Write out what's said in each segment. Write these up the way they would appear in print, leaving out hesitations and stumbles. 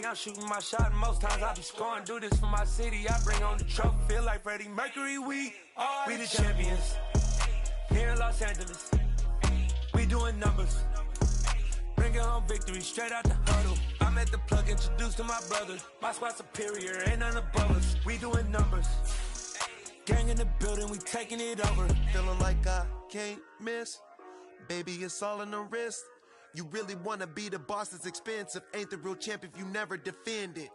I'm shooting my shot, and most times I be scoring. Do this for my city, I bring on the trophy. Feel like Freddie Mercury, we the champions. Here in Los Angeles, we doing numbers. Bringing home victory straight out the huddle. I'm at the plug, introduced to my brothers. My squad superior, ain't none above us. We doing numbers. Gang in the building, we taking it over. Feeling like I can't miss. Baby, it's all in the wrist. You really wanna be the boss, it's expensive. Ain't the real champ if you never defend it.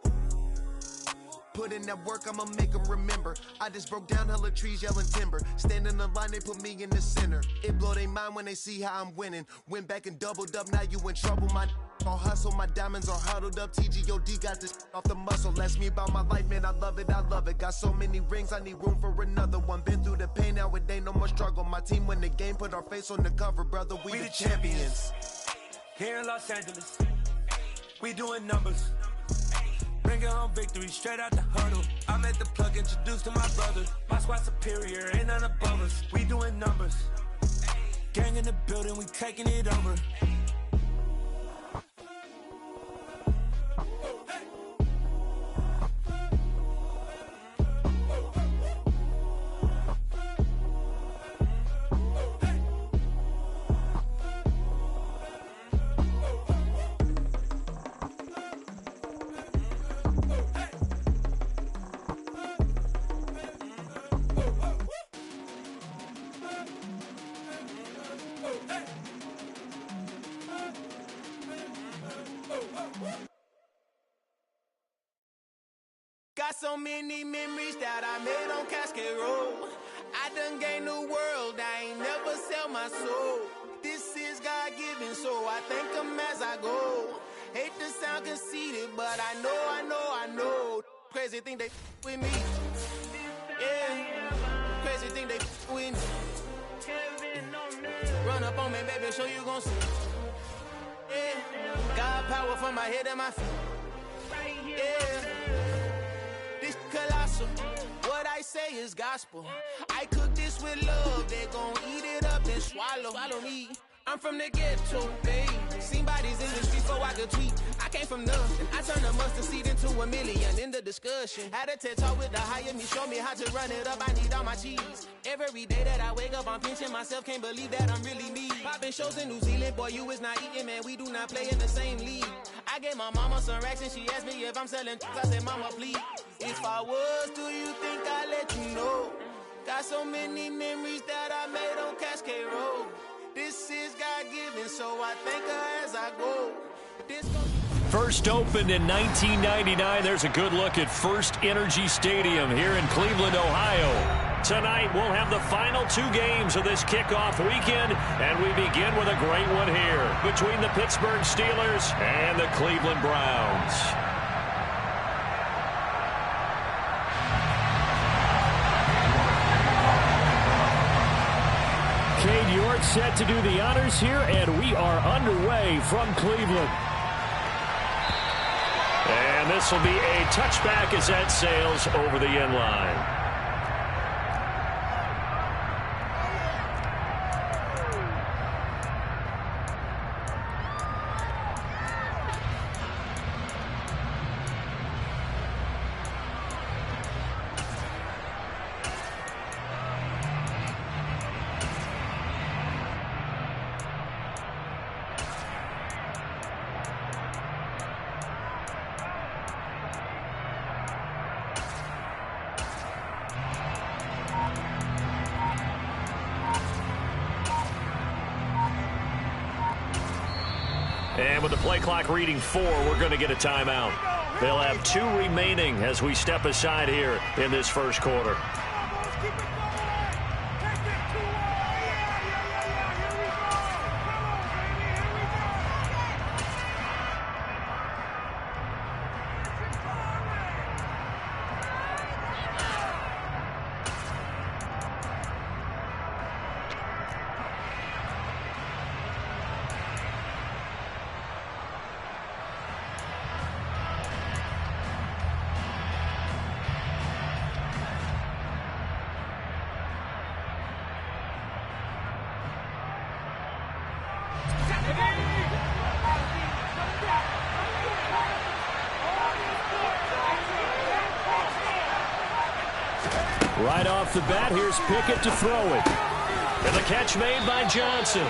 Put in that work, I'ma make them remember. I just broke down hella trees, yelling timber. Stand in the line, they put me in the center. It blow their mind when they see how I'm winning. Went back and doubled up, now you in trouble. My all hustle, my diamonds are huddled up. TGOD got this off the muscle. Ask me about my life, man, I love it, I love it. Got so many rings, I need room for another one. Been through the pain, now it ain't no more struggle. My team win the game, put our face on the cover, brother. We the champions. Here in Los Angeles, we doing numbers. Bringing home victory straight out the huddle. I'm at the plug, introduced to my brothers. My squad superior, ain't none above us. We doing numbers. Gang in the building, we taking it over. Got so many memories that I made on Cascade Road. I done gained the world, I ain't never sell my soul. This is God-given, so I thank him as I go. Hate to sound conceited, but I know. Crazy thing they with me. Yeah, crazy thing they with me. Run up on me, baby, show you gon' see. Yeah, God power from my head and my feet. Yeah. This colossal, what I say is gospel. I cook this with love, they gon' eat it up and swallow me. I'm from the ghetto, babe. Seen bodies in the streets so I could tweet. I came from nothing, I turned a mustard seed into a million. In the discussion, had a TED talk with the higher me. Show me how to run it up, I need all my cheese. Every day that I wake up, I'm pinching myself. Can't believe that I'm really me. Popping shows in New Zealand, boy, you is not eating, man. We do not play in the same league. I gave my mama some racks and she asked me if I'm selling. I said, mama, please. If I was, do you think I'd let you know? Got so many memories that I made on Cascade Road. This is God-given, so I thank her as I go. First opened in 1999. There's a good look at First Energy Stadium here in Cleveland, Ohio. Tonight, we'll have the final two games of this kickoff weekend, and we begin with a great one here between the Pittsburgh Steelers and the Cleveland Browns. Cade York set to do the honors here, and we are underway from Cleveland. And this will be a touchback as that sails over the end line. And with the play clock reading 4, we're going to get a timeout. They'll have 2 remaining as we step aside here in this first quarter. Right off the bat, here's Pickett to throw it. And the catch made by Johnson.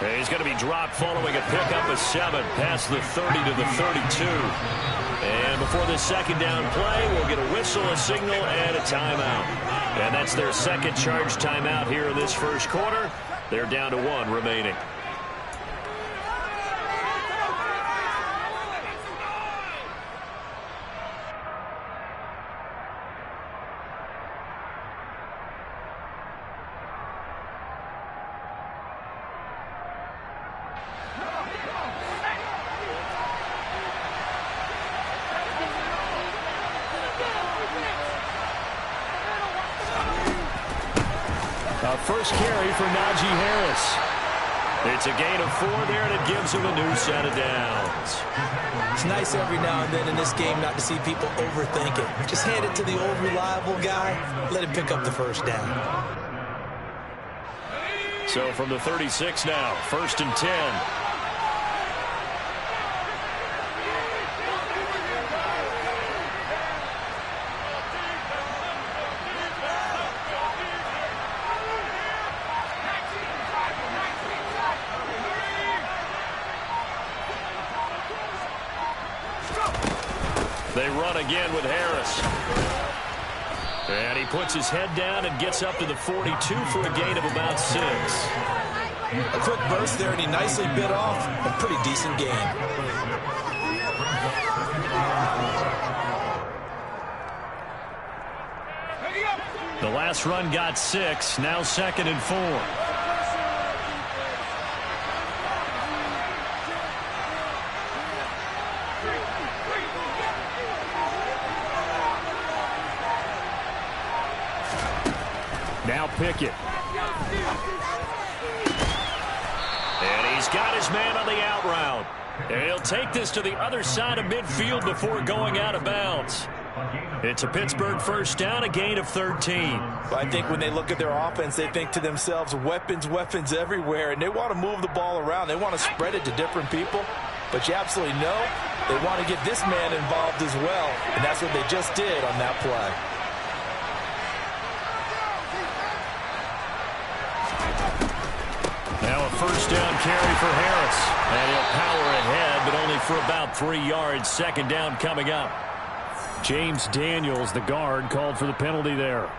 And he's going to be dropped following a pickup of 7 past the 30 to the 32. And before this second down play, we'll get a whistle, a signal, and a timeout. And that's their second charge timeout here in this first quarter. They're down to 1 remaining. First carry for Najee Harris. It's a gain of 4 there, and it gives him a new set of downs. It's nice every now and then in this game not to see people overthink it. Just hand it to the old reliable guy. Let him pick up the first down. So from the 36 now, 1st and 10. They run again with Harris. And he puts his head down and gets up to the 42 for a gain of about 6. A quick burst there, and he nicely bit off a pretty decent gain. The last run got 6, now 2nd and 4. Now Pickett. And he's got his man on the out route. And he'll take this to the other side of midfield before going out of bounds. It's a Pittsburgh first down, a gain of 13. I think when they look at their offense, they think to themselves, weapons, weapons everywhere, and they want to move the ball around. They want to spread it to different people. But you absolutely know they want to get this man involved as well, and that's what they just did on that play. Now a first down carry for Harris. And he'll power ahead, but only for about 3 yards. Second down coming up. James Daniels, the guard, called for the penalty there.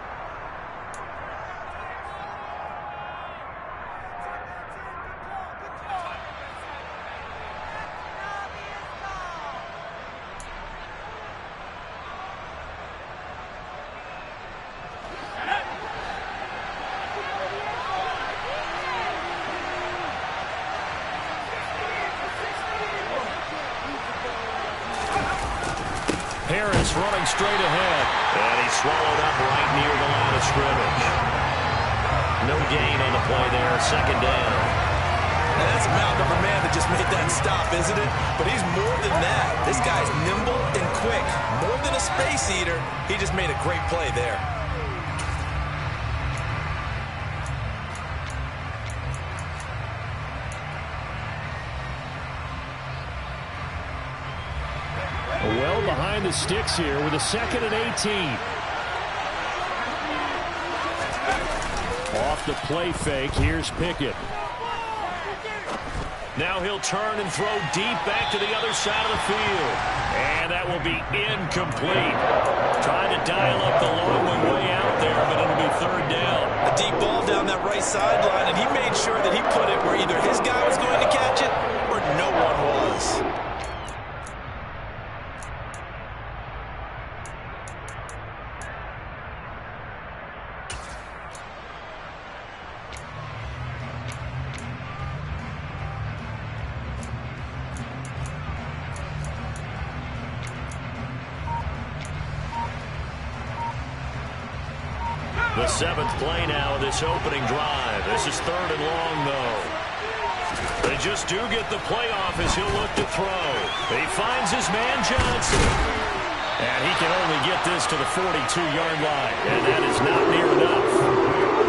Harris running straight ahead. And he's swallowed up right near the line of scrimmage. No gain on the play there. Second down. Now that's a mountain of a man that just made that stop, isn't it? But he's more than that. This guy's nimble and quick. More than a space eater. He just made a great play there. Well behind the sticks here with a 2nd and 18. Off the play fake, here's Pickett. Now he'll turn and throw deep back to the other side of the field. And that will be incomplete. Trying to dial up the long one way out there, but it'll be 3rd down. A deep ball down that right sideline, and he made sure that he put it where either his guy was going to catch it or no one was. The 7th play now of this opening drive. This is 3rd and long, though. They just do get the playoff as he'll look to throw. He finds his man Johnson. And he can only get this to the 42-yard line. And that is not near enough.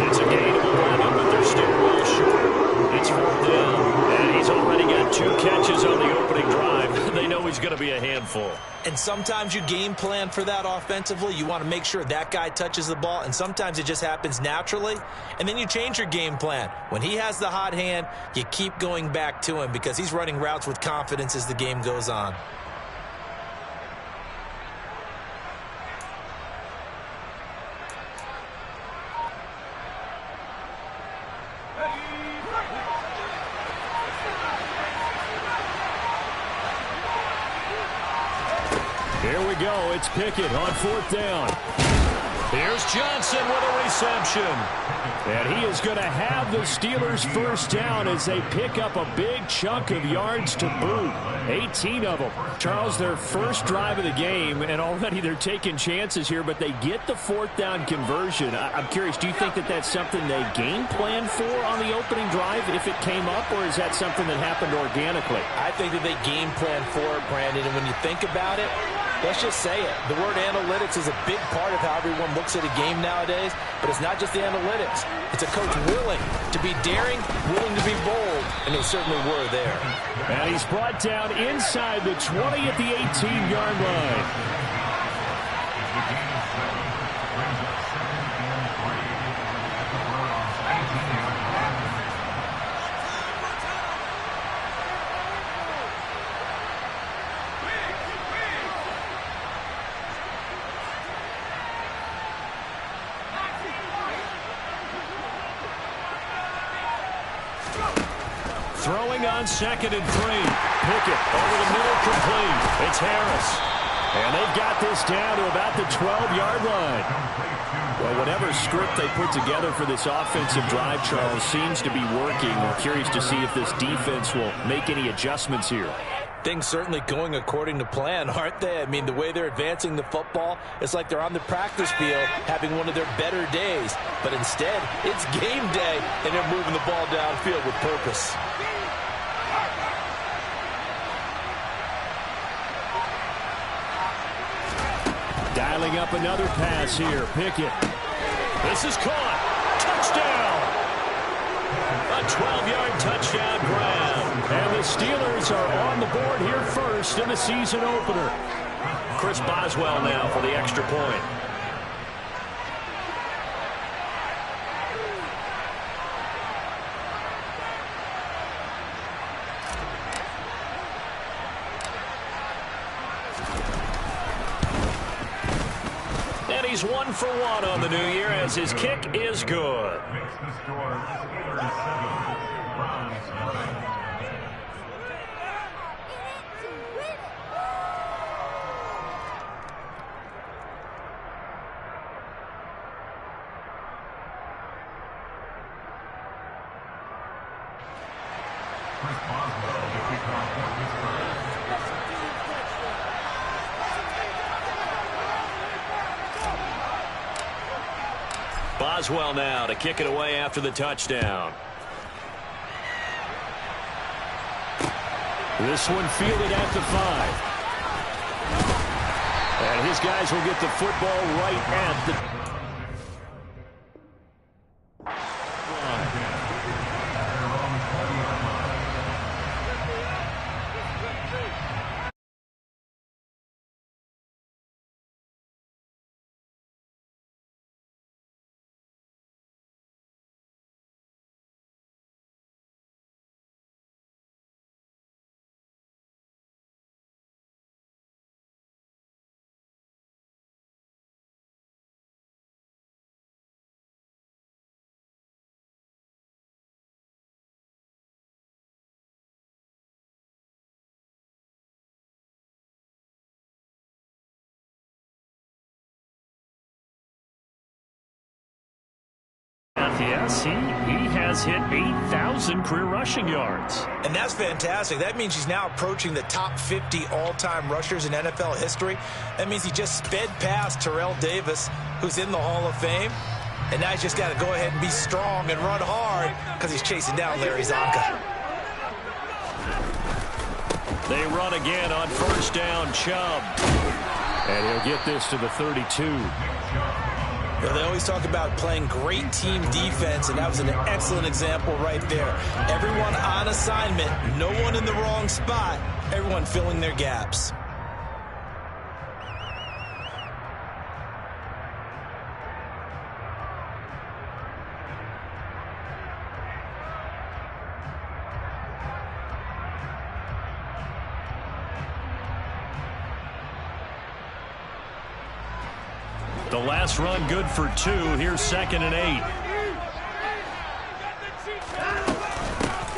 It's a gain of 11, but they're still rolling is short. It's 4th down. And he's already got 2 catches on the opening drive. They know he's going to be a handful. And sometimes you game plan for that offensively. You want to make sure that guy touches the ball, and sometimes it just happens naturally. And then you change your game plan. When he has the hot hand, you keep going back to him because he's running routes with confidence as the game goes on. Here we go. It's Pickett on 4th down. Here's Johnson with a reception. And he is going to have the Steelers' 1st down as they pick up a big chunk of yards to boot. 18 of them. Charles, their first drive of the game, and already they're taking chances here, but they get the 4th down conversion. I'm curious, do you think that that's something they game plan for on the opening drive if it came up, or is that something that happened organically? I think that they game plan for it, Brandon, and when you think about it, let's just say it. The word analytics is a big part of how everyone looks at a game nowadays, but it's not just the analytics. It's a coach willing to be daring, willing to be bold, and they certainly were there. And he's brought down inside the 20 at the 18-yard line. Throwing on 2nd and 3. Pickett over the middle, complete. It's Harris. And they've got this down to about the 12-yard line. Well, whatever script they put together for this offensive drive, Charles, seems to be working. We're curious to see if this defense will make any adjustments here. Things certainly going according to plan, aren't they? I mean, the way they're advancing the football, it's like they're on the practice field having one of their better days. But instead, it's game day, and they're moving the ball downfield with purpose. Dialing up another pass here. Pickett. This is caught. Touchdown. A 12-yard touchdown grab. And the Steelers are on the board here first in the season opener. Chris Boswell now for the extra point. He's 1 for 1 on the new year as his kick is good. Boswell now to kick it away after the touchdown. This one fielded at the 5. And his guys will get the football right at the... Yes, he has hit 8,000 career rushing yards. And that's fantastic. That means he's now approaching the top 50 all-time rushers in NFL history. That means he just sped past Terrell Davis, who's in the Hall of Fame. And now he's just got to go ahead and be strong and run hard because he's chasing down Larry Zonka. They run again on 1st down, Chubb. And he'll get this to the 32. You know, they always talk about playing great team defense, and that was an excellent example right there. Everyone on assignment, no one in the wrong spot, everyone filling their gaps. The last run good for 2. Here's 2nd and 8.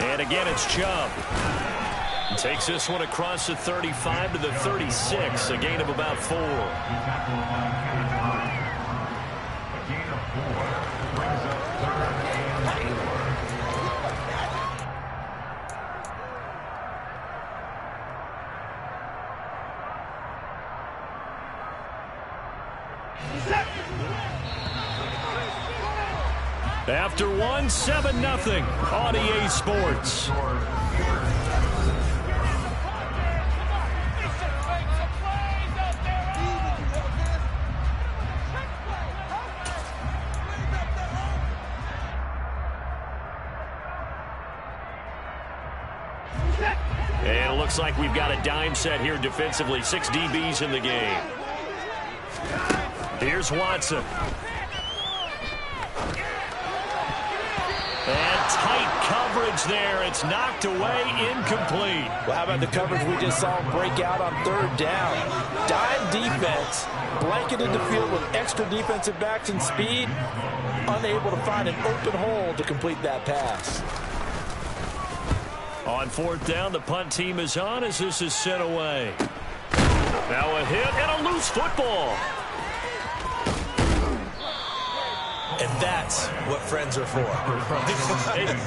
And again, it's Chubb. Takes this one across the 35 to the 36, a gain of about 4. After 1, 7-0 on EA Sports. And it looks like we've got a dime set here defensively. 6 DBs in the game. Here's Watson. And tight coverage there. It's knocked away, incomplete. Well, how about the coverage we just saw break out on 3rd down? Dime defense, blanketed the field with extra defensive backs and speed, unable to find an open hole to complete that pass. On 4th down, the punt team is on as this is sent away. Now a hit and a loose football. And that's what friends are for.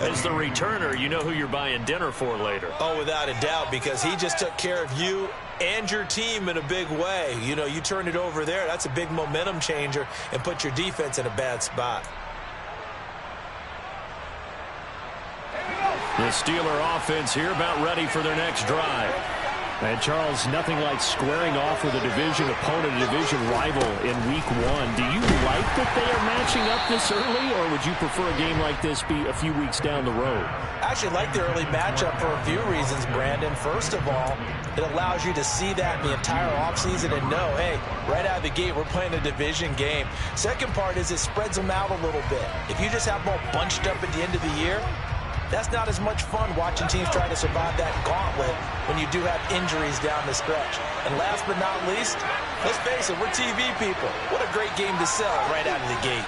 As the returner, you know who you're buying dinner for later. Oh, without a doubt, because he just took care of you and your team in a big way. You know, you turn it over there, that's a big momentum changer and put your defense in a bad spot. The Steeler offense here about ready for their next drive. And, Charles, nothing like squaring off with a division opponent, a division rival in Week 1. Do you like that they are matching up this early, or would you prefer a game like this be a few weeks down the road? I actually like the early matchup for a few reasons, Brandon. First of all, it allows you to see that the entire offseason and know, hey, right out of the gate, we're playing a division game. Second part is it spreads them out a little bit. If you just have them all bunched up at the end of the year, that's not as much fun watching teams try to survive that gauntlet when you do have injuries down the stretch. And last but not least, let's face it, we're TV people. What a great game to sell right out of the gate.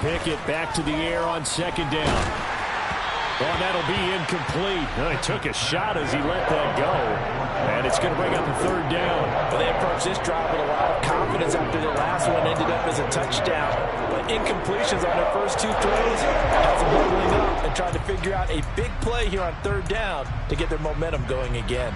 Pickett back to the air on 2nd down. Oh, that'll be incomplete. Oh, he took a shot as he let that go. And it's going to bring up a 3rd down. Well, they approached this drive with a lot of confidence after the last one ended up as a touchdown. But incompletions on their first 2 throws has them bubbling up and trying to figure out a big play here on 3rd down to get their momentum going again.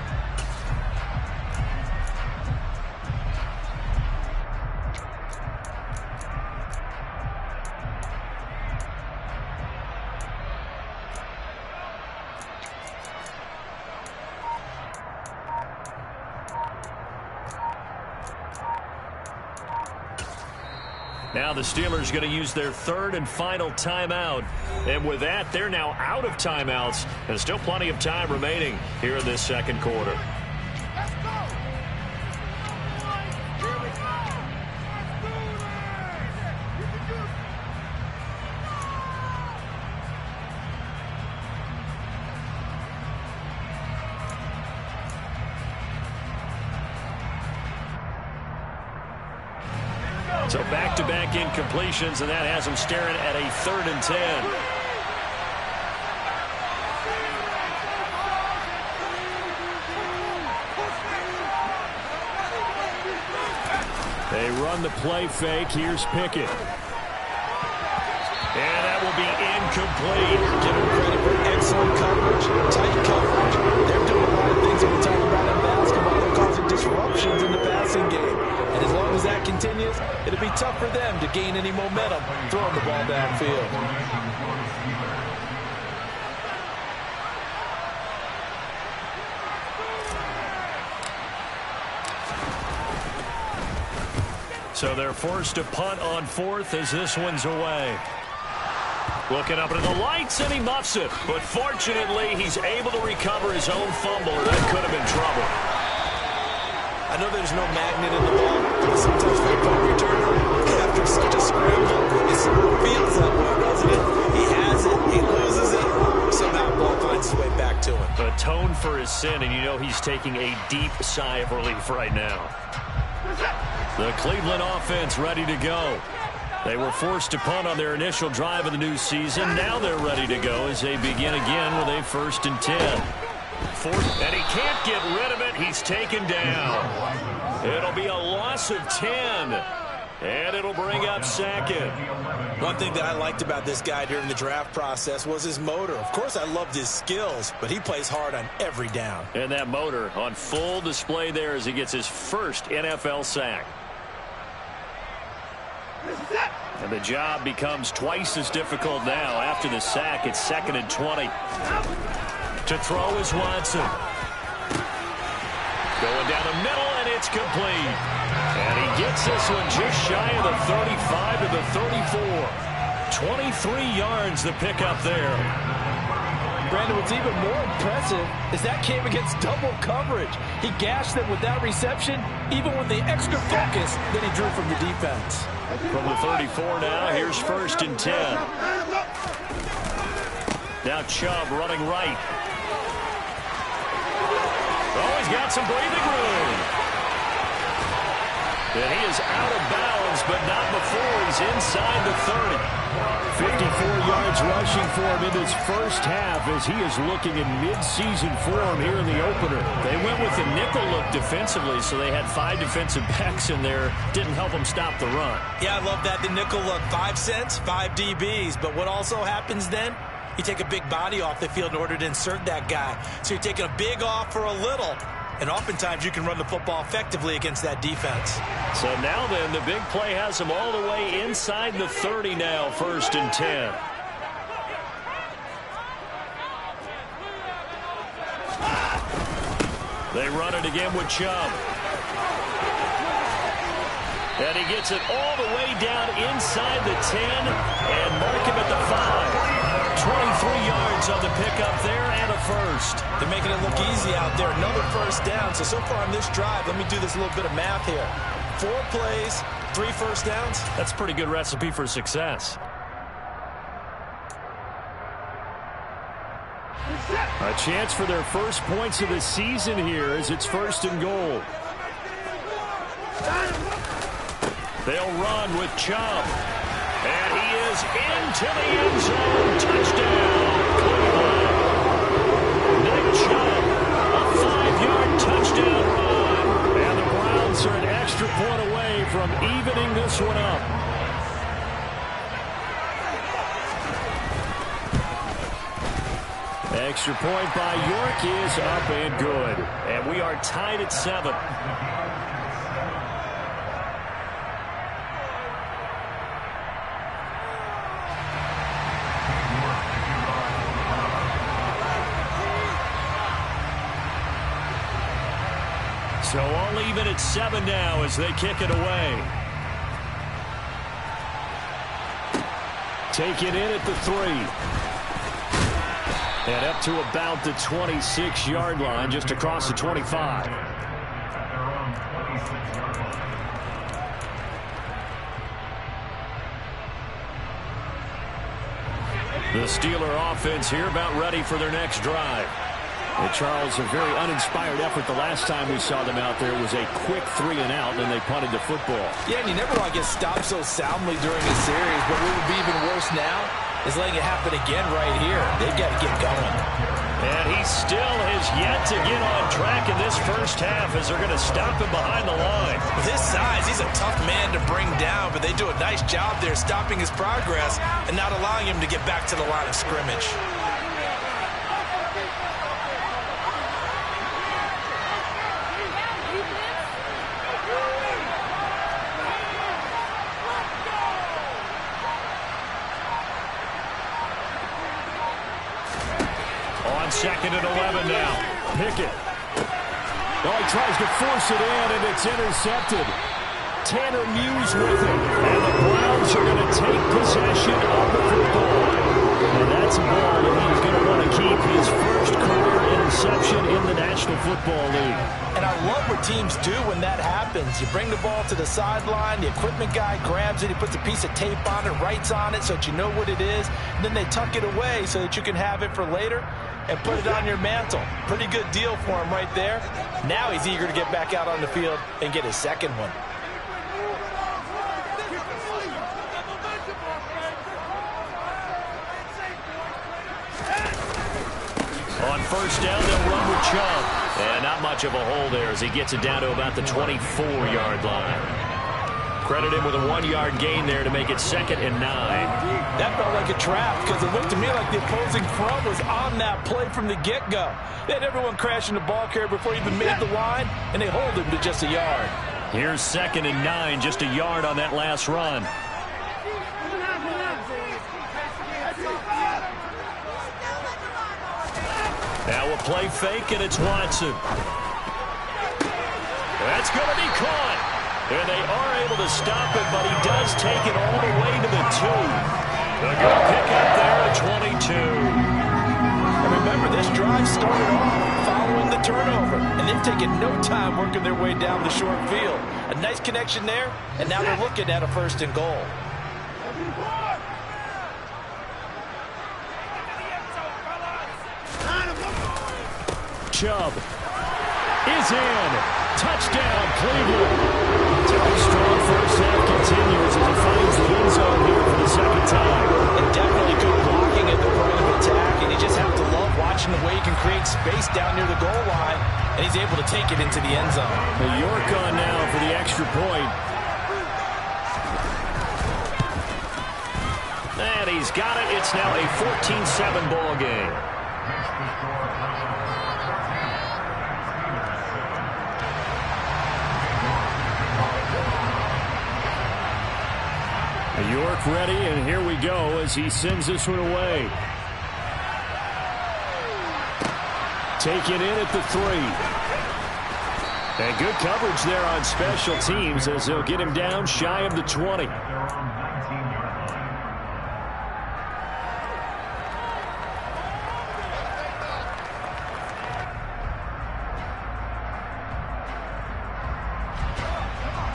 Now the Steelers going to use their 3rd and final timeout. And with that, they're now out of timeouts. And still plenty of time remaining here in this 2nd quarter. So back-to-back incompletions, and that has them staring at a 3rd and 10. They run the play fake. Here's Pickett. And that will be incomplete. Give them credit for excellent coverage, tight coverage. They're doing a lot of things that we talk about in basketball. They're causing disruptions in the passing game. And as long as that continues, it'll be tough for them to gain any momentum throwing the ball downfield. So they're forced to punt on fourth as this one's away. Looking up into the lights, and he muffs it. But fortunately, he's able to recover his own fumble, or that could have been trouble. I know there's no magnet in the ball, but sometimes for a punt returner, after such a scramble, it feels that way, doesn't it? He has it, he loses it, somehow the ball finds its way back to him. Atone for his sin, and you know he's taking a deep sigh of relief right now. The Cleveland offense ready to go. They were forced to punt on their initial drive of the new season. Now they're ready to go as they begin again with a 1st and 10. Fourth, and he can't get rid of it. He's taken down. It'll be a loss of 10, and it'll bring up 2nd. One thing that I liked about this guy during the draft process was his motor. Of course, I loved his skills, but he plays hard on every down. And that motor on full display there as he gets his first NFL sack. And the job becomes twice as difficult now. After the sack, it's 2nd and 20. To throw is Watson. Going down the middle, and it's complete. And he gets this one just shy of the 35 to the 34. 23 yards the pickup there. Brandon, what's even more impressive is that came against double coverage. He gashed them with that reception, even with the extra focus that he drew from the defense. From the 34 now, here's 1st and 10. Now Chubb running right. Oh, he's got some breathing room. And he is out of bounds, but not before he's inside the 30. 54 yards rushing for him in his first half as he is looking in mid-season form here in the opener. They went with the nickel look defensively, so they had 5 defensive backs in there. Didn't help them stop the run. Yeah, I love that. The nickel look, 5 cents, 5 DBs. But what also happens then? You take a big body off the field in order to insert that guy. So you're taking a big off for a little. And oftentimes you can run the football effectively against that defense. So now then, the big play has him all the way inside the 30 now, 1st and 10. They run it again with Chubb. And he gets it all the way down inside the 10 and mark him at the 5. 23 yards on the pickup there and a first. They're making it look easy out there. Another first down. So far on this drive, let me do this little bit of math here. 4 plays, 3 first downs. That's a pretty good recipe for success. A chance for their first points of the season here as it's 1st and goal. They'll run with Chubb. And he is into the end zone. Touchdown, Cleveland. Nick Chubb, a 5-yard touchdown run. And the Browns are an extra point away from evening this one up. Extra point by York is up and good. And we are tied at 7. So all even at 7 now as they kick it away. Take it in at the 3. And up to about the 26-yard line, just across the 25. The Steeler offense here about ready for their next drive. And Charles, a very uninspired effort the last time we saw them out there. It was a quick 3 and out, and they punted the football. Yeah, and you never want to get stopped so soundly during a series, but what would be even worse now is letting it happen again right here. They've got to get going. And he still has yet to get on track in this first half as they're going to stop him behind the line. With his size, he's a tough man to bring down, but they do a nice job there stopping his progress and not allowing him to get back to the line of scrimmage. On 2nd and 11 now. Pickett. Oh, he tries to force it in, and it's intercepted. Tanner Muse with it. And the Browns are going to take possession of the football. And that's a ball that he's going to want to keep, his first career interception in the National Football League. And I love what teams do when that happens. You bring the ball to the sideline, the equipment guy grabs it, he puts a piece of tape on it, writes on it so that you know what it is, and then they tuck it away so that you can have it for later and put it on your mantle. Pretty good deal for him right there. Now he's eager to get back out on the field and get his second one. On first down, they'll run with Chubb. And not much of a hole there as he gets it down to about the 24-yard line. Credit him with a 1-yard gain there to make it 2nd and 9. That felt like a trap because it looked to me like the opposing front was on that play from the get-go. They had everyone crashing the ball carrier before he even made the line, and they hold him to just a yard. Here's 2nd and 9, just a yard on that last run. Now a play fake, and it's Watson. That's going to be caught. And they are able to stop it, but he does take it all the way to the 2. They're going to pick up there at 22. And remember, this drive started off following the turnover, and they've taken no time working their way down the short field. A nice connection there, and now they're looking at a 1st and goal. Chubb is in. Touchdown, Cleveland. A strong first half continues as it finds the end zone here for the 2nd time. And definitely good blocking at the point of attack, and you just have to love watching the way he can create space down near the goal line, and he's able to take it into the end zone. York on now for the extra point. And he's got it. It's now a 14-7 ball game. York ready, and here we go as he sends this one away. Taken in at the 3. And good coverage there on special teams as they'll get him down shy of the 20.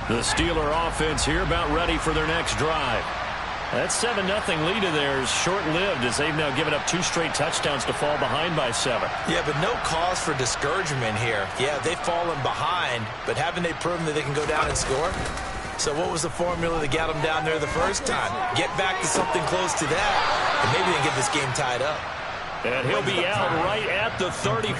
The Steeler offense here about ready for their next drive. That 7-0 lead of theirs short-lived as they've now given up 2 straight touchdowns to fall behind by 7. Yeah, but no cause for discouragement here. Yeah, they've fallen behind, but haven't they proven that they can go down and score? So what was the formula that got them down there the first time? Get back to something close to that, and maybe they can get this game tied up. And he'll be out right at the 35.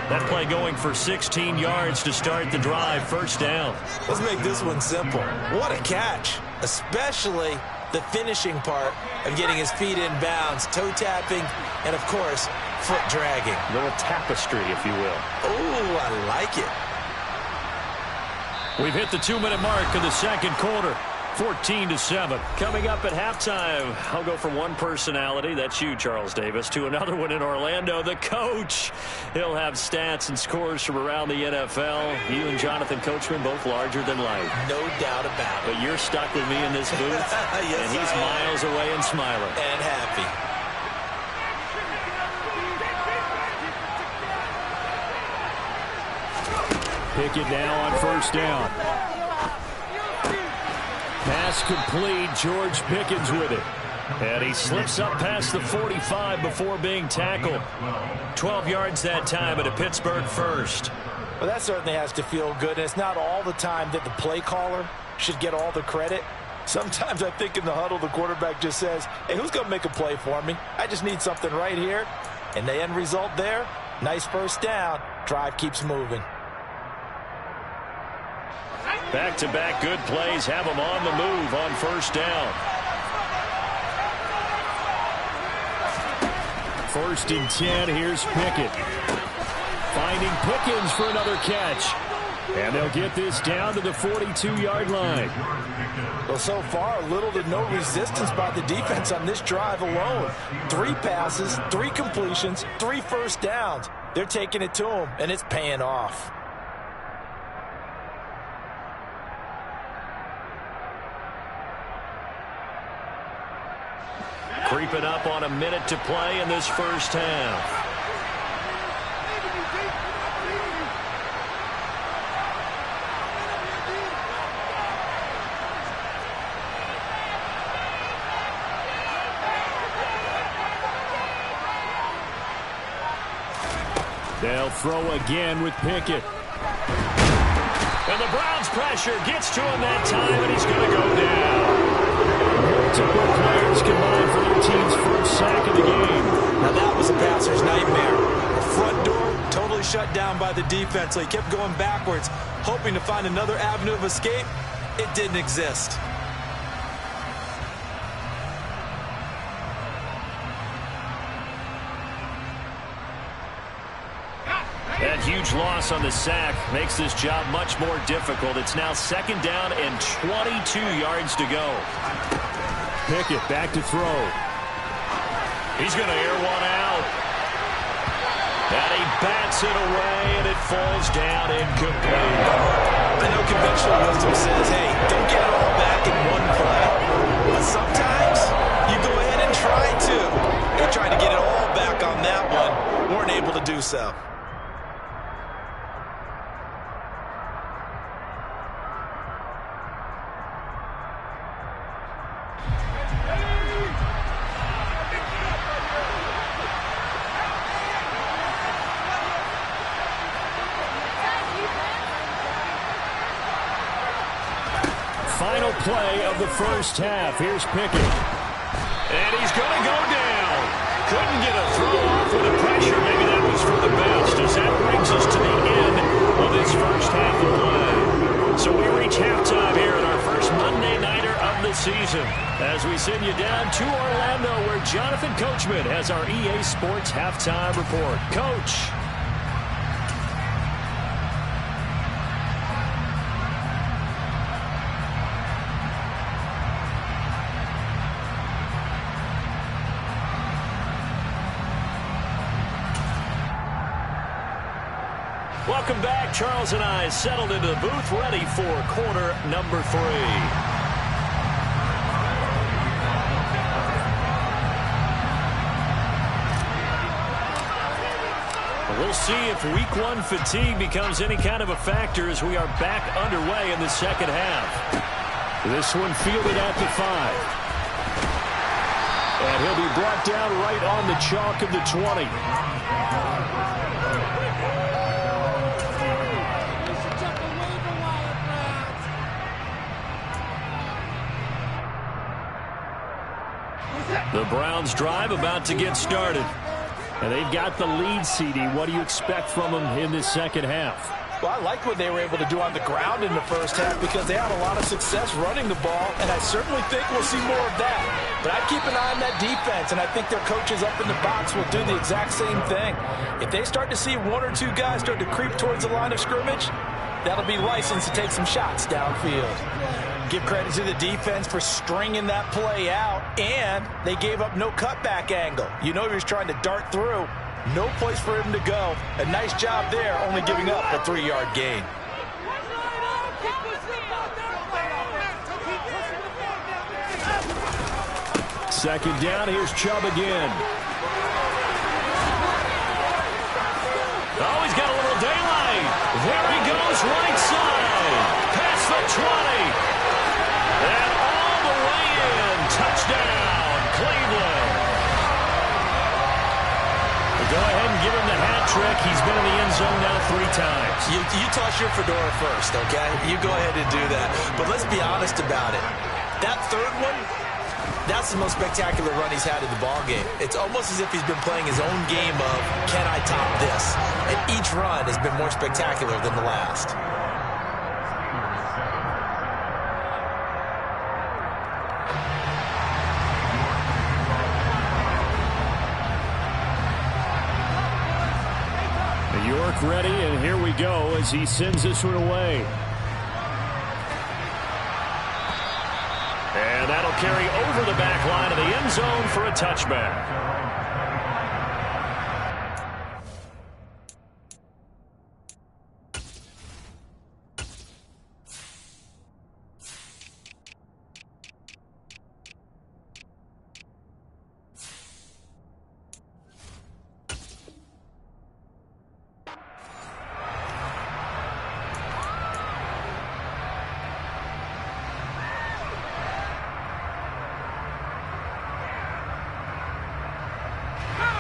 That play going for 16 yards to start the drive. First down. Let's make this one simple. What a catch, especially the finishing part of getting his feet in bounds, toe tapping, and, of course, foot dragging. A little tapestry, if you will. Oh, I like it. We've hit the 2-minute mark of the 2nd quarter. 14-7. Coming up at halftime, I'll go from one personality, that's you, Charles Davis, to another one in Orlando, the coach. He'll have stats and scores from around the NFL. You and Jonathan Coachman, both larger than life. No doubt about it. But you're stuck with me in this booth, yes, and he's miles away and smiling. And happy. Pickett now on first down. Pass complete. George Pickens with it. And he slips up past the 45 before being tackled. 12 yards that time at a Pittsburgh first. Well, that certainly has to feel good. And it's not all the time that the play caller should get all the credit. Sometimes I think in the huddle, the quarterback just says, hey, who's going to make a play for me? I just need something right here. And the end result there, nice first down. Drive keeps moving. Back-to-back good plays have them on the move on first down. 1st and 10, here's Pickett. Finding Pickens for another catch. And they'll get this down to the 42-yard line. Well, so far, little to no resistance by the defense on this drive alone. 3 passes, 3 completions, 3 first downs. They're taking it to him, and it's paying off. Creeping up on a minute to play in this first half. They'll throw again with Pickett. And the Browns' pressure gets to him that time, and he's going to go down. Multiple players combined for their team's first sack of the game. Now that was a passer's nightmare. The front door totally shut down by the defense, so he kept going backwards, hoping to find another avenue of escape. It didn't exist. That huge loss on the sack makes this job much more difficult. It's now 2nd down and 22 yards to go. Pickett back to throw. He's going to air one out. And he bats it away, and it falls down incomplete. I know conventional wisdom says, hey, don't get it all back in one play. But sometimes you go ahead and try to. They tried to get it all back on that one. Weren't able to do so. Final play of the first half. Here's Pickett. And he's going to go down. Couldn't get a throw off with the pressure. Maybe that was for the best, as that brings us to the end of this first half of play. So we reach halftime here in our first Monday Nighter of the season, as we send you down to Orlando, where Jonathan Coachman has our EA Sports Halftime Report. Coach. Welcome back. Charles and I settled into the booth, ready for quarter number 3. We'll see if week 1 fatigue becomes any kind of a factor as we are back underway in the second half. This one fielded at the 5. And he'll be brought down right on the chalk of the 20. The Browns drive about to get started. And they've got the lead, CD. What do you expect from them in this second half? Well, I like what they were able to do on the ground in the first half because they had a lot of success running the ball, and I certainly think we'll see more of that. But I'd keep an eye on that defense, and I think their coaches up in the box will do the exact same thing. If they start to see 1 or 2 guys start to creep towards the line of scrimmage, that'll be license to take some shots downfield. Give credit to the defense for stringing that play out, and they gave up no cutback angle. You know he was trying to dart through. No place for him to go. A nice job there, only giving up a 3-yard gain. Second down, here's Chubb again. Oh, he's got a little daylight. There he goes, right side. Past the 20. And all the way in. Touchdown, Cleveland. We'll go ahead and give him the hat trick. He's been in the end zone now 3 times. You toss your fedora first, okay? You go ahead and do that. But let's be honest about it. That third one, that's the most spectacular run he's had in the ballgame. It's almost as if he's been playing his own game of, can I top this? And each run has been more spectacular than the last. York ready, and here we go as he sends this one away. And that'll carry over the back line of the end zone for a touchback.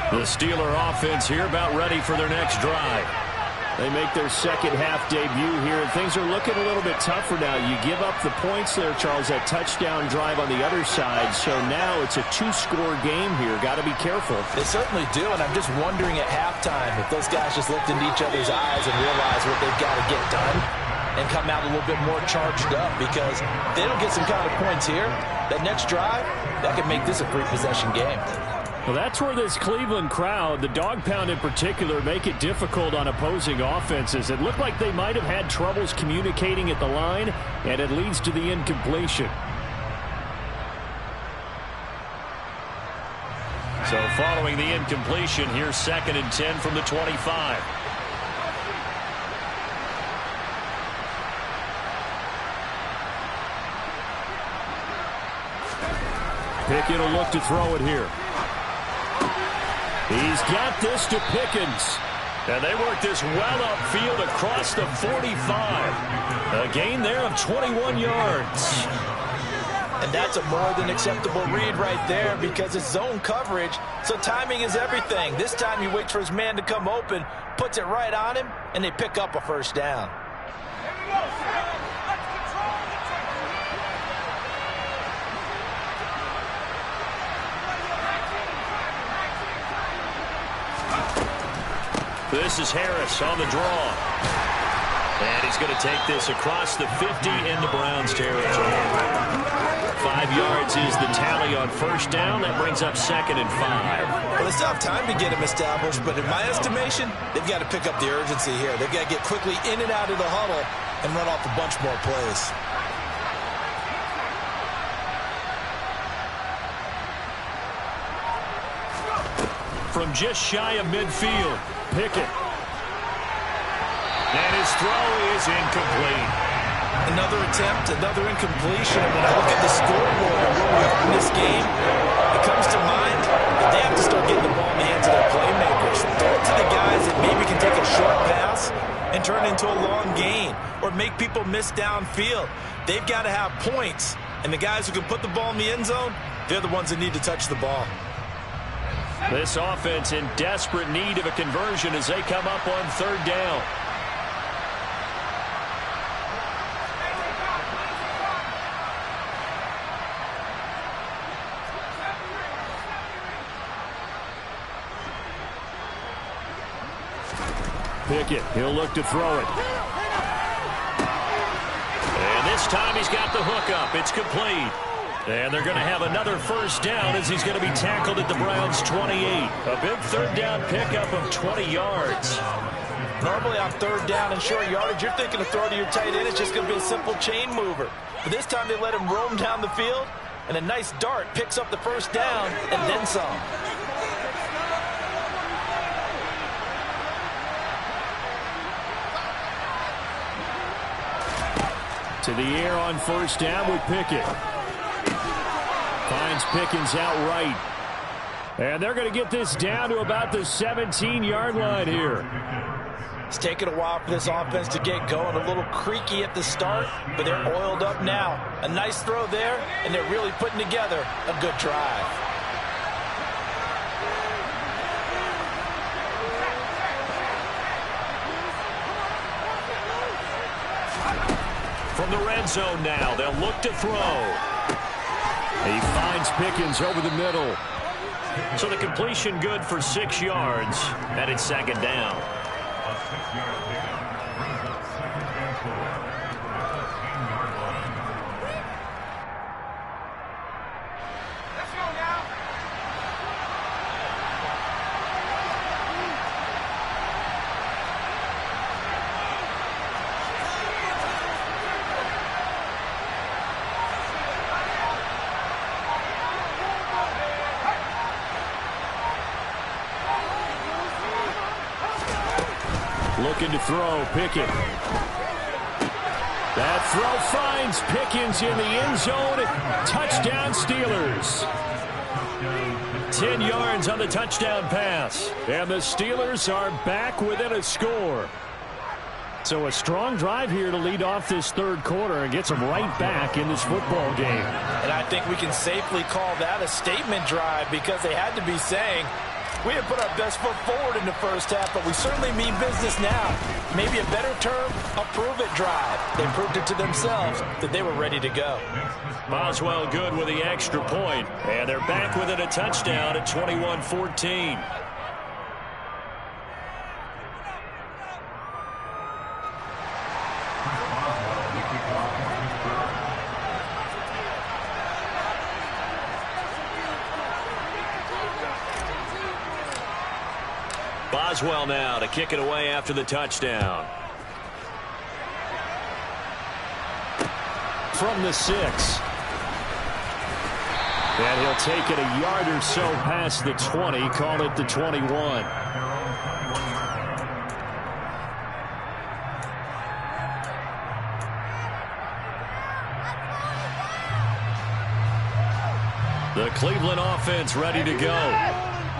The Steeler offense here about ready for their next drive. They make their second half debut here, and things are looking a little bit tougher now. You give up the points there, Charles, that touchdown drive on the other side. So now it's a two-score game here. Got to be careful. They certainly do, and I'm just wondering at halftime if those guys just looked into each other's eyes and realized what they've got to get done and come out a little bit more charged up, because if they don't get some kind of points here, that next drive, that could make this a three-possession game. Well, that's where this Cleveland crowd, the dog pound in particular, make it difficult on opposing offenses. It looked like they might have had troubles communicating at the line, and it leads to the incompletion. So following the incompletion, here's 2nd and 10 from the 25. Pickett will look to throw it here. He's got this to Pickens. And they work this well upfield across the 45. A gain there of 21 yards. And that's a more than acceptable read right there, because it's zone coverage, so timing is everything. This time he waits for his man to come open, puts it right on him, and they pick up a first down. This is Harris on the draw. And he's going to take this across the 50 into Browns territory. 5 yards is the tally on first down. That brings up 2nd and 5. Well, they still have time to get him established, but in my estimation, they've got to pick up the urgency here. They've got to get quickly in and out of the huddle and run off a bunch more plays. From just shy of midfield, Pickett. And his throw is incomplete. Another attempt, another incompletion. And when I look at the scoreboard and where we are in this game, it comes to mind that they have to start getting the ball in the hands of their playmakers. Throw it to the guys that maybe can take a short pass and turn it into a long gain, or make people miss downfield. They've got to have points. And the guys who can put the ball in the end zone, they're the ones that need to touch the ball. This offense in desperate need of a conversion as they come up on 3rd down. Pickett, he'll look to throw it. And this time he's got the hook up. It's complete. And they're going to have another first down as he's going to be tackled at the Browns' 28. A big 3rd down pickup of 20 yards. Normally on 3rd down and short yardage, you're thinking of throw to your tight end. It's just going to be a simple chain mover. But this time they let him roam down the field, and a nice dart picks up the first down and then some. To the air on first down with Pickett. Finds Pickens outright. And they're going to get this down to about the 17-yard line here. It's taken a while for this offense to get going. A little creaky at the start, but they're oiled up now. A nice throw there, and they're really putting together a good drive. From the red zone now, they'll look to throw. He finds Pickens over the middle. So the completion good for 6 yards, and it's 2nd down. Looking to throw, Pickett. That throw finds Pickens in the end zone. Touchdown Steelers. 10 yards on the touchdown pass. And the Steelers are back within a score. So a strong drive here to lead off this 3rd quarter and gets them right back in this football game. And I think we can safely call that a statement drive, because they had to be saying, We have put our best foot forward in the first half, but we certainly mean business now. Maybe a better term, a prove-it drive. They proved it to themselves that they were ready to go. Boswell good with the extra point, and they're back within a touchdown at 21-14. Boswell now to kick it away after the touchdown. From the 6. And he'll take it a yard or so past the 20, call it the 21. The Cleveland offense ready to go.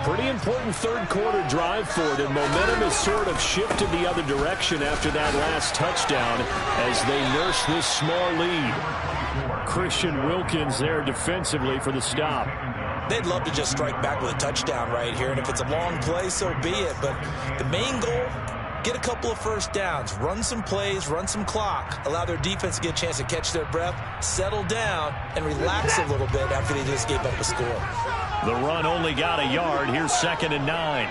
Pretty important third quarter drive for them. Momentum has sort of shifted the other direction after that last touchdown as they nurse this small lead. Christian Wilkins there defensively for the stop. They'd love to just strike back with a touchdown right here, and if it's a long play, so be it. But the main goal, get a couple of first downs, run some plays, run some clock, allow their defense to get a chance to catch their breath, settle down, and relax a little bit after they just gave up a score. The run only got a yard. Here's 2nd and 9.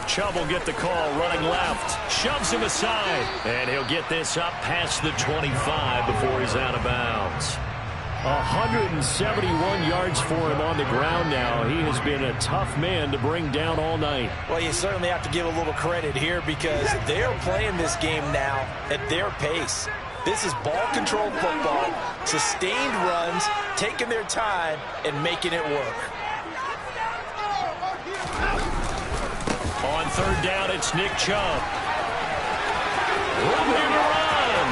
Chubb will get the call running left. Shoves him aside. And he'll get this up past the 25 before he's out of bounds. 171 yards for him on the ground now. He has been a tough man to bring down all night. Well, you certainly have to give a little credit here because they're playing this game now at their pace. This is ball control football, sustained runs, taking their time, and making it work. On 3rd down, it's Nick Chubb. Room here to run.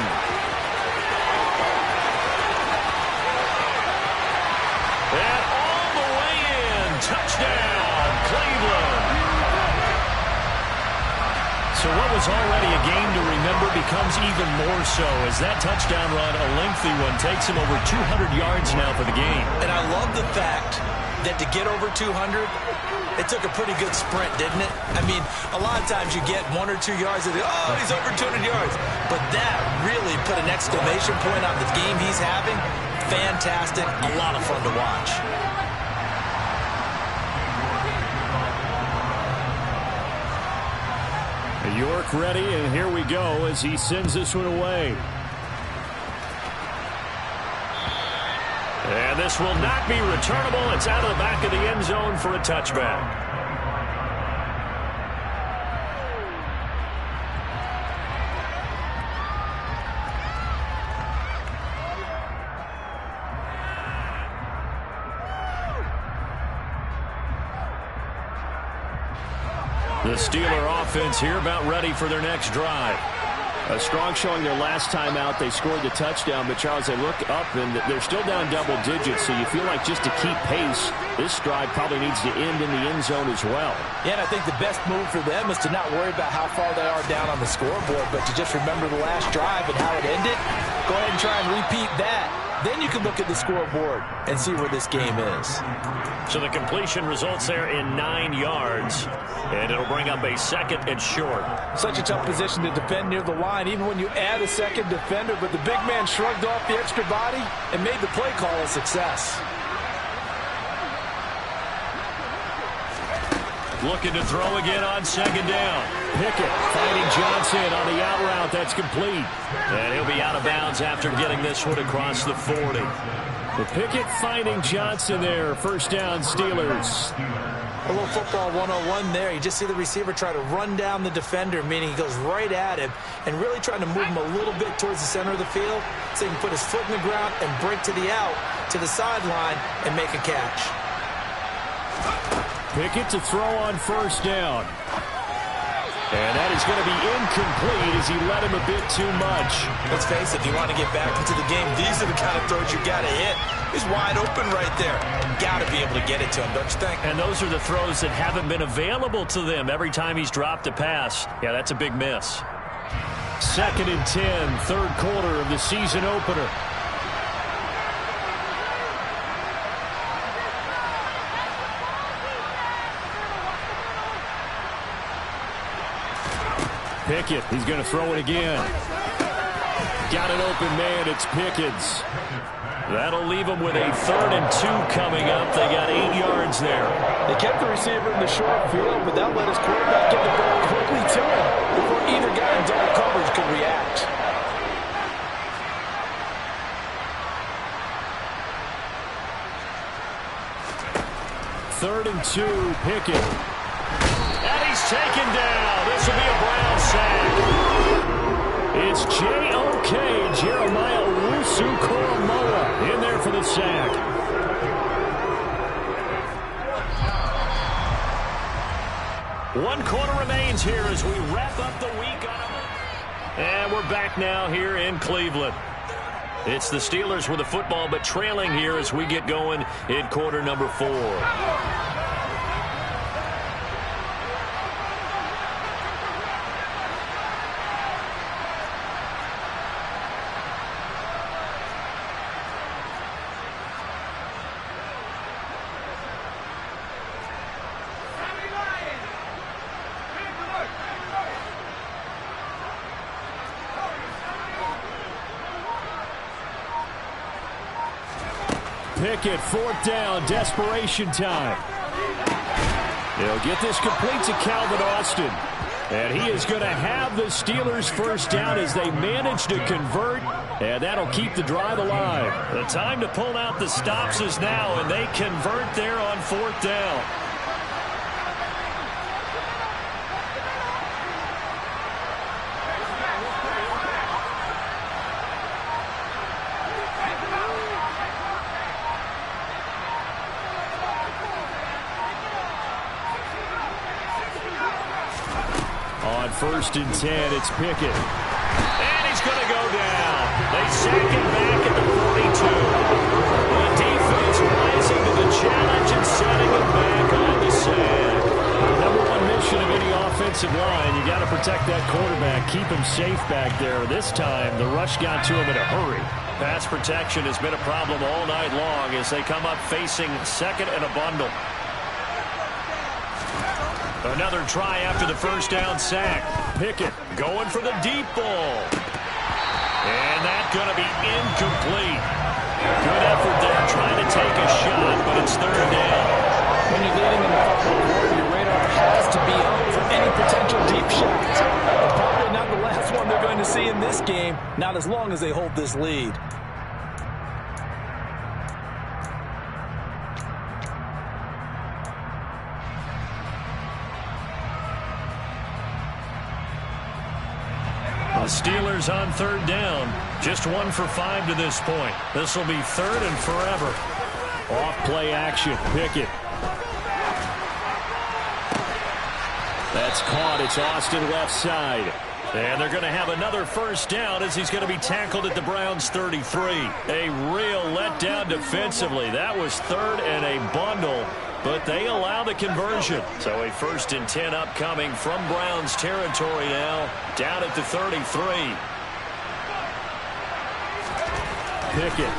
And all the way in. Touchdown, Cleveland. So what was already a game to remember becomes even more so as that touchdown run, a lengthy one, takes him over 200 yards now for the game. And I love the fact that to get over 200, it took a pretty good sprint, didn't it? I mean, a lot of times you get 1 or 2 yards and oh, he's over 200 yards. But that really put an exclamation point on the game he's having. Fantastic, a lot of fun to watch. York ready, and here we go as he sends this one away. And this will not be returnable. It's out of the back of the end zone for a touchback. The Steeler offense here about ready for their next drive. A strong showing their last time out. They scored the touchdown, but Charles, they look up and they're still down double digits, so you feel like just to keep pace, this drive probably needs to end in the end zone as well. Yeah, and I think the best move for them is to not worry about how far they are down on the scoreboard, but to just remember the last drive and how it ended. Go ahead and try and repeat that. Then you can look at the scoreboard and see where this game is. So the completion results there in 9 yards, and it'll bring up a 2nd and short. Such a tough position to defend near the line, even when you add a second defender, but the big man shrugged off the extra body and made the play call a success. Looking to throw again on 2nd down. Pickett finding Johnson on the out route. That's complete. And he'll be out of bounds after getting this one across the 40. The Pickett finding Johnson there. 1st down, Steelers. A little football 101 there. You just see the receiver try to run down the defender, meaning he goes right at him and really trying to move him a little bit towards the center of the field so he can put his foot in the ground and break to the out, to the sideline, and make a catch. Pickett to throw on 1st down. And that is going to be incomplete as he led him a bit too much. Let's face it, if you want to get back into the game, these are the kind of throws you got to hit. He's wide open right there. Got to be able to get it to him, don't you think? And those are the throws that haven't been available to them every time he's dropped a pass. Yeah, that's a big miss. 2nd and 10, 3rd quarter of the season opener. Pickett, he's going to throw it again. Got an open man, it's Pickens. That'll leave them with a 3rd and 2 coming up. They got 8 yards there. They kept the receiver in the short field, but that let his quarterback get the ball quickly to him before either guy in double coverage could react. Third and 2, Pickett. And he's taken down. This will be a Brown sack. It's J.O.K. Jeremiah Owusu-Koramoah in there for the sack. One quarter remains here as we wrap up the week on a... And we're back now here in Cleveland. It's the Steelers with the football, but trailing here as we get going in quarter number 4. Pickett, 4th down, desperation time. They'll get this complete to Calvin Austin. And he is going to have the Steelers' first down as they manage to convert. And that'll keep the drive alive. The time to pull out the stops is now, and they convert there on 4th down. On 1st and 10, it's Pickett. And he's going to go down. They sack him back at the 42. The defense rising to the challenge and setting him back on the sack. Number 1 mission of any offensive line, you got to protect that quarterback, keep him safe back there. This time, the rush got to him in a hurry. Pass protection has been a problem all night long as they come up facing 2nd and a bundle. Another try after the first down sack. Pickett going for the deep ball. And that's going to be incomplete. Good effort there trying to take a shot, but it's 3rd down. When you're leading in the football quarter, your radar has to be up for any potential deep shots. But probably not the last one they're going to see in this game, not as long as they hold this lead. The Steelers on 3rd down. Just 1 for 5 to this point. This will be 3rd and forever. Off play action. Pickett. That's caught. It's Austin left side. And they're going to have another first down as he's going to be tackled at the Browns' 33. A real letdown defensively. That was 3rd and a bundle, but they allow the conversion. So a 1st and 10 upcoming from Browns territory now, down at the 33. Pickett.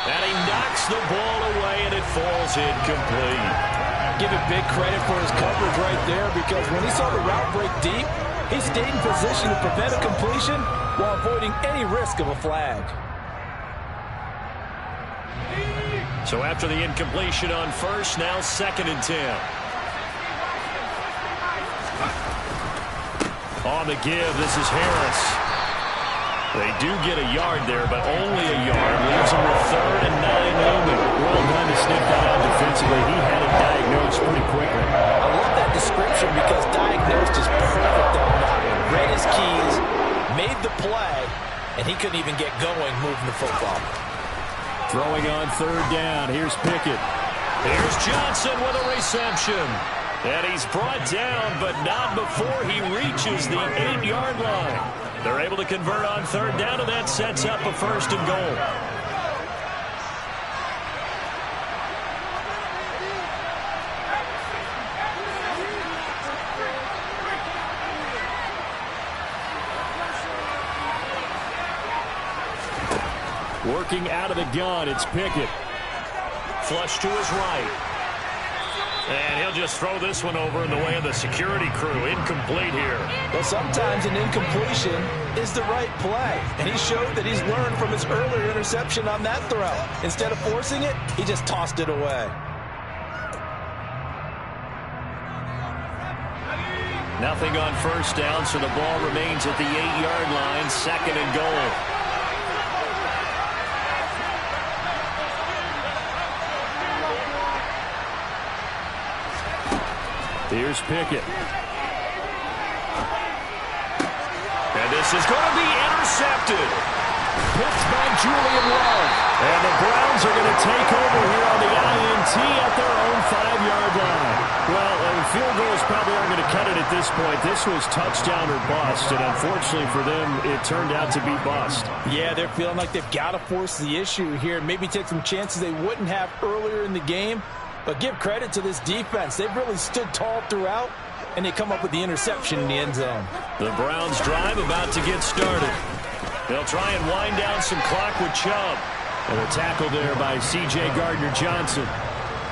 And he knocks the ball away, and it falls incomplete. Give it big credit for his coverage right there, because when he saw the route break deep, he stayed in position to prevent a completion while avoiding any risk of a flag. So after the incompletion on 1st, now 2nd and 10. On the give, this is Harris. They do get a yard there, but only a yard. Leaves them with 3rd and 9 looming. Well done to sniff that out defensively. He had it diagnosed pretty quickly. I love that description because diagnosed is perfect on that one. Read his keys, made the play, and he couldn't even get going moving the football. Throwing on 3rd down. Here's Pickett. Here's Johnson with a reception. And he's brought down, but not before he reaches the 8-yard line. They're able to convert on 3rd down, and that sets up a 1st and goal. Working out of the gun, it's Pickett. Flush to his right. And he'll just throw this one over in the way of the security crew. Incomplete here. Well, sometimes an incompletion is the right play. And he showed that he's learned from his earlier interception on that throw. Instead of forcing it, he just tossed it away. Nothing on first down, so the ball remains at the 8-yard line, 2nd and goal. Here's Pickett. And this is going to be intercepted. Picked by Julian Love. And the Browns are going to take over here on the INT at their own 5-yard line. Well, field goals probably aren't going to cut it at this point. This was touchdown or bust, and unfortunately for them, it turned out to be bust. Yeah, they're feeling like they've got to force the issue here, maybe take some chances they wouldn't have earlier in the game. But give credit to this defense. They've really stood tall throughout, and they come up with the interception in the end zone. The Browns drive about to get started. They'll try and wind down some clock with Chubb. And a tackle there by C.J. Gardner-Johnson.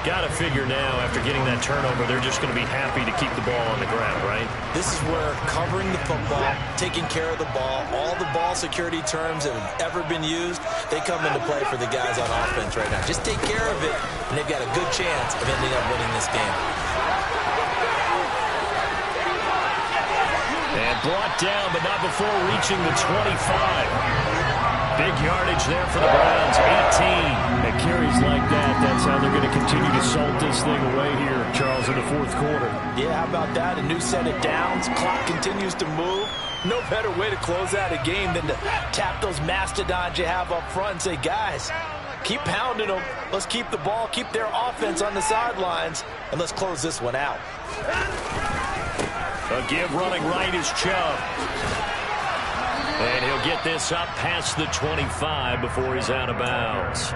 Got to figure now, after getting that turnover, they're just going to be happy to keep the ball on the ground, right? This is where covering the football, taking care of the ball, all the ball security terms that have ever been used, they come into play for the guys on offense right now. Just take care of it, and they've got a good chance of ending up winning this game. And brought down, but not before reaching the 25. Big yardage there for the Browns, 18. And carries like that, that's how they're going to continue to salt this thing away here, Charles, in the 4th quarter. Yeah, how about that? A new set of downs. Clock continues to move. No better way to close out a game than to tap those mastodons you have up front and say, guys, keep pounding them. Let's keep the ball, keep their offense on the sidelines, and let's close this one out. A give running right is Chubb. And he'll get this up past the 25 before he's out of bounds.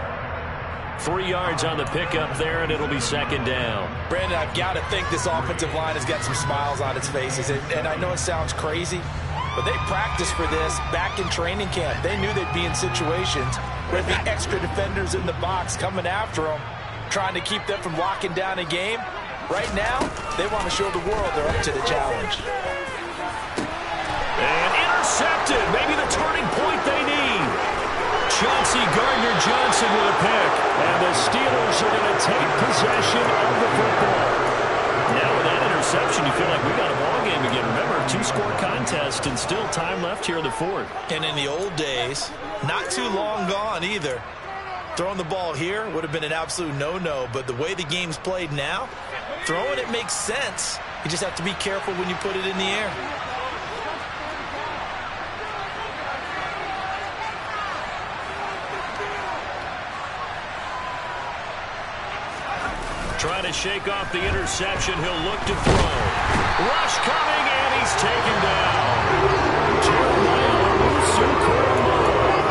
3 yards on the pickup there, and it'll be 2nd down. Brandon, I've got to think this offensive line has got some smiles on its faces. And I know it sounds crazy, but they practiced for this back in training camp. They knew they'd be in situations where there'd be extra defenders in the box coming after them, trying to keep them from locking down a game. Right now, they want to show the world they're up to the challenge. And intercepted. Maybe the turning point they need. Chauncey Gardner-Johnson with a pick. And the Steelers are going to take possession of the football. Now with that interception, you feel like we got a ball game again. Remember, 2-score contest and still time left here in the 4th. And in the old days, not too long gone either. Throwing the ball here would have been an absolute no-no. But the way the game's played now, throwing it makes sense. You just have to be careful when you put it in the air. Trying to shake off the interception. He'll look to throw. Rush coming, and he's taken down.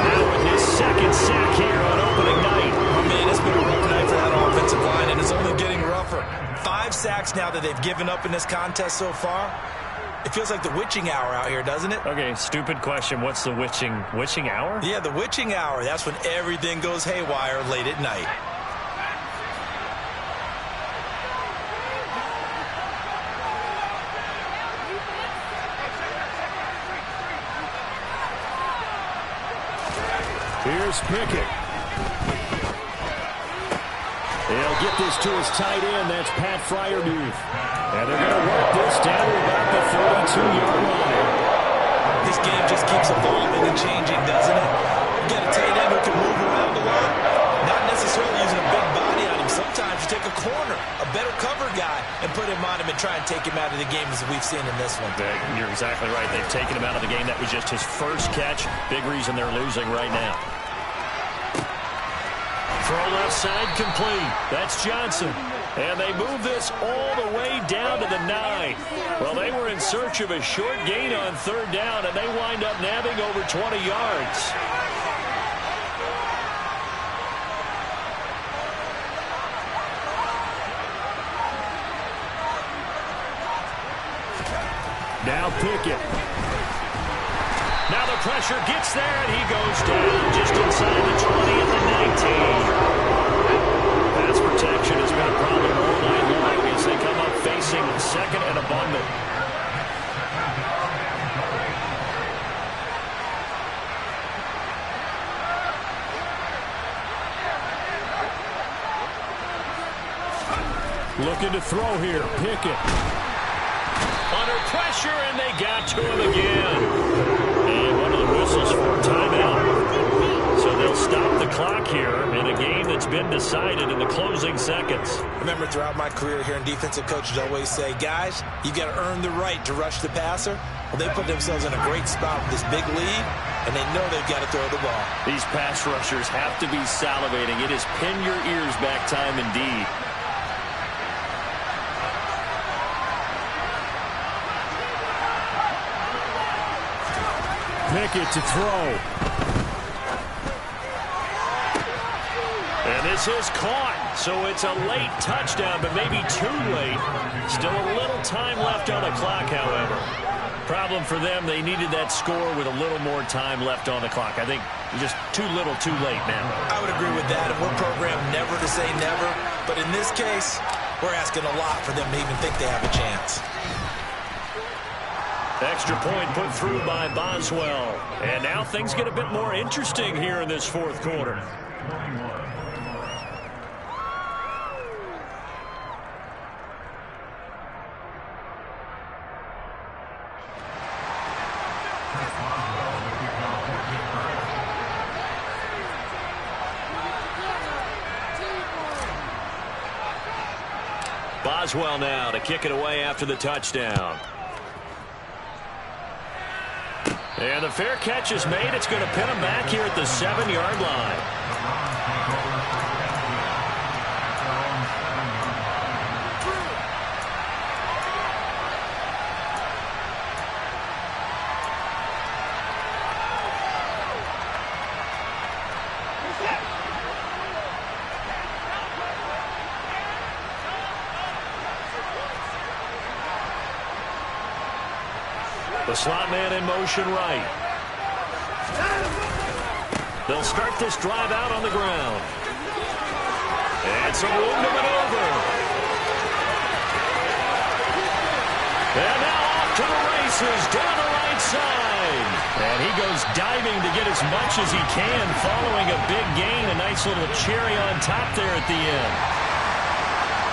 Now with his 2nd sack here on opening night. Oh, man, it's been a rough night for that offensive line, and it's only getting rougher. 5 sacks now that they've given up in this contest so far. It feels like the witching hour out here, doesn't it? Okay, stupid question. What's the witching hour? Yeah, the witching hour. That's when everything goes haywire late at night. Here's Pickett. He'll get this to his tight end. That's Pat Freiermuth. And they're going to work this down to about the 32-yard line. This game just keeps evolving and changing, doesn't it? You get a tight end who can move around a lot. Not necessarily using a big body on him. Sometimes you take a corner, a better cover guy, and put him on him and try and take him out of the game as we've seen in this one. You're exactly right. They've taken him out of the game. That was just his first catch. Big reason they're losing right now. Throw left side complete. That's Johnson. And they move this all the way down to the 9. Well, they were in search of a short gain on 3rd down, and they wind up nabbing over 20 yards. Now Pickett. Now the pressure gets there, and he goes down just inside the 20 at the 19. Pass protection has been a problem all night long as Looking to throw here. Pickett. Under pressure, and they got to him again. And one of the whistles for a timeout. So they'll stop the clock here in a game that's been decided in the closing seconds. Remember, throughout my career here in defensive coaches always say, guys, you got to earn the right to rush the passer. Well, they put themselves in a great spot with this big lead, and they know they've got to throw the ball. These pass rushers have to be salivating. It is pin your ears back time indeed. Pickett to throw. And this is caught, so it's a late touchdown, but maybe too late. Still a little time left on the clock, however. Problem for them, they needed that score with a little more time left on the clock. I think just too little, too late now. I would agree with that, and we're programmed never to say never. But in this case, we're asking a lot for them to even think they have a chance. Extra point put through by Boswell. And now things get a bit more interesting here in this fourth quarter. Boswell now to kick it away after the touchdown. And the fair catch is made. It's going to pin him back here at the 7-yard line. The slot man in motion right. They'll start this drive out on the ground. And some room to maneuver. And now off to the races down the right side. And he goes diving to get as much as he can following a big gain. A nice little cherry on top there at the end.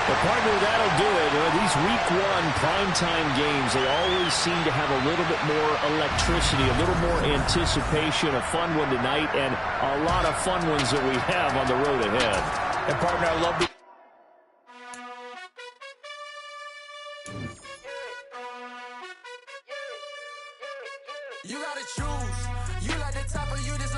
Well, partner, that'll do it. These week one primetime games, they always seem to have a little bit more electricity, a little more anticipation. A fun one tonight, and a lot of fun ones that we have on the road ahead. And partner, I love the... You gotta choose. You like the top or you just